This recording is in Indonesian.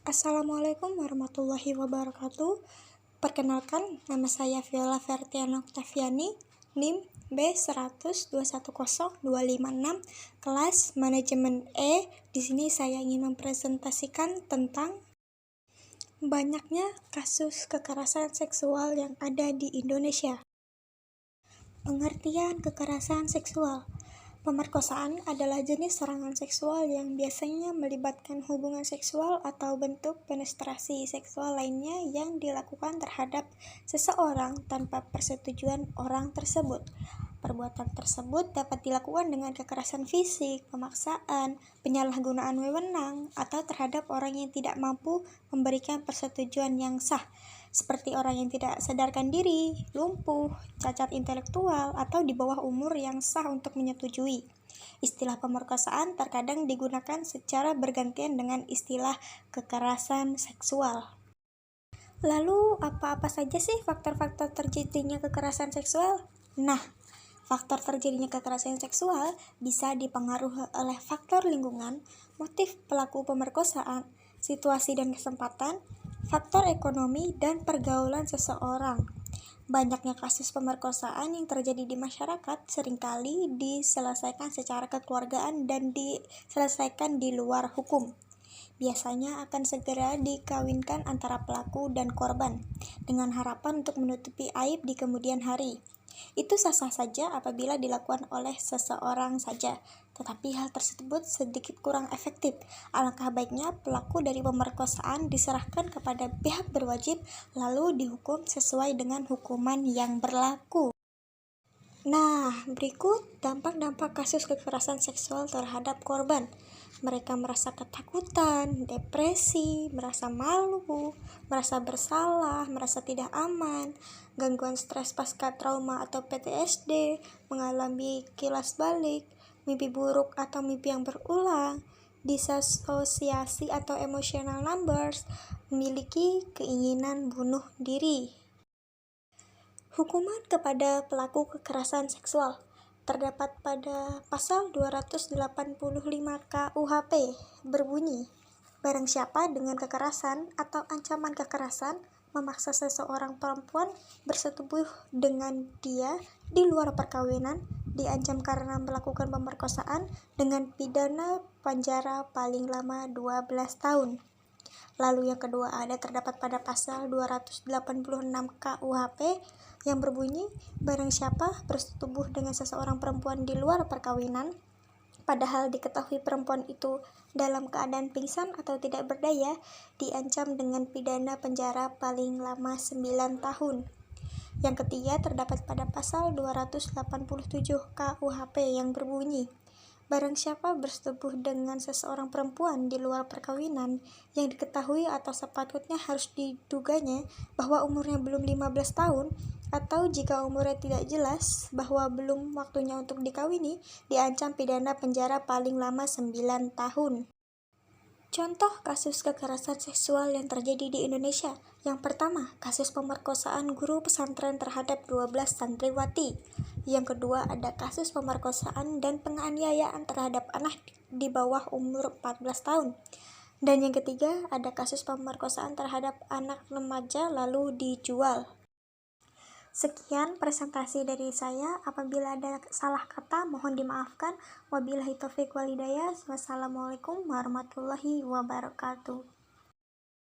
Assalamualaikum warahmatullahi wabarakatuh. Perkenalkan, nama saya Viola Fertiana Octaviani, NIM B102102556, kelas Manajemen E. Di sini saya ingin mempresentasikan tentang banyaknya kasus kekerasan seksual yang ada di Indonesia. Pengertian kekerasan seksual. Pemerkosaan adalah jenis serangan seksual yang biasanya melibatkan hubungan seksual atau bentuk penetrasi seksual lainnya yang dilakukan terhadap seseorang tanpa persetujuan orang tersebut. Perbuatan tersebut dapat dilakukan dengan kekerasan fisik, pemaksaan, penyalahgunaan wewenang, atau terhadap orang yang tidak mampu memberikan persetujuan yang sah, seperti orang yang tidak sadarkan diri, lumpuh, cacat intelektual, atau di bawah umur yang sah untuk menyetujui. Istilah pemerkosaan terkadang digunakan secara bergantian dengan istilah kekerasan seksual. Lalu, apa-apa saja sih faktor-faktor terjadinya kekerasan seksual? Nah, faktor terjadinya kekerasan seksual bisa dipengaruhi oleh faktor lingkungan, motif pelaku pemerkosaan, situasi dan kesempatan, faktor ekonomi, dan pergaulan seseorang. Banyaknya kasus pemerkosaan yang terjadi di masyarakat seringkali diselesaikan secara kekeluargaan dan diselesaikan di luar hukum. Biasanya akan segera dikawinkan antara pelaku dan korban, dengan harapan untuk menutupi aib di kemudian hari. Itu sah-sah saja apabila dilakukan oleh seseorang saja, tetapi hal tersebut sedikit kurang efektif. Alangkah baiknya pelaku dari pemerkosaan diserahkan kepada pihak berwajib lalu dihukum sesuai dengan hukuman yang berlaku. Nah, berikut dampak-dampak kasus kekerasan seksual terhadap korban. Mereka merasa ketakutan, depresi, merasa malu, merasa bersalah, merasa tidak aman, gangguan stres pasca trauma atau PTSD, mengalami kilas balik, mimpi buruk atau mimpi yang berulang, disosiasi atau emotional numbers, memiliki keinginan bunuh diri. Hukuman kepada pelaku kekerasan seksual terdapat pada pasal 285 KUHP berbunyi, barang siapa dengan kekerasan atau ancaman kekerasan memaksa seseorang perempuan bersetubuh dengan dia di luar perkawinan diancam karena melakukan pemerkosaan dengan pidana penjara paling lama 12 tahun. Lalu yang kedua terdapat pada pasal 286 KUHP yang berbunyi, barang siapa bersetubuh dengan seseorang perempuan di luar perkawinan, padahal diketahui perempuan itu dalam keadaan pingsan atau tidak berdaya, diancam dengan pidana penjara paling lama 9 tahun. Yang ketiga terdapat pada pasal 287 KUHP yang berbunyi, barang siapa bersetubuh dengan seseorang perempuan di luar perkawinan yang diketahui atau sepatutnya harus diduganya bahwa umurnya belum 15 tahun atau jika umurnya tidak jelas bahwa belum waktunya untuk dikawini, diancam pidana penjara paling lama 9 tahun. Contoh kasus kekerasan seksual yang terjadi di Indonesia. Yang pertama, kasus pemerkosaan guru pesantren terhadap 12 santriwati. Yang kedua, ada kasus pemerkosaan dan penganiayaan terhadap anak di bawah umur 14 tahun. Dan yang ketiga, ada kasus pemerkosaan terhadap anak remaja lalu dijual. Sekian presentasi dari saya. Apabila ada salah kata, mohon dimaafkan. Wabillahi taufiq wal hidayah. Wassalamualaikum warahmatullahi wabarakatuh.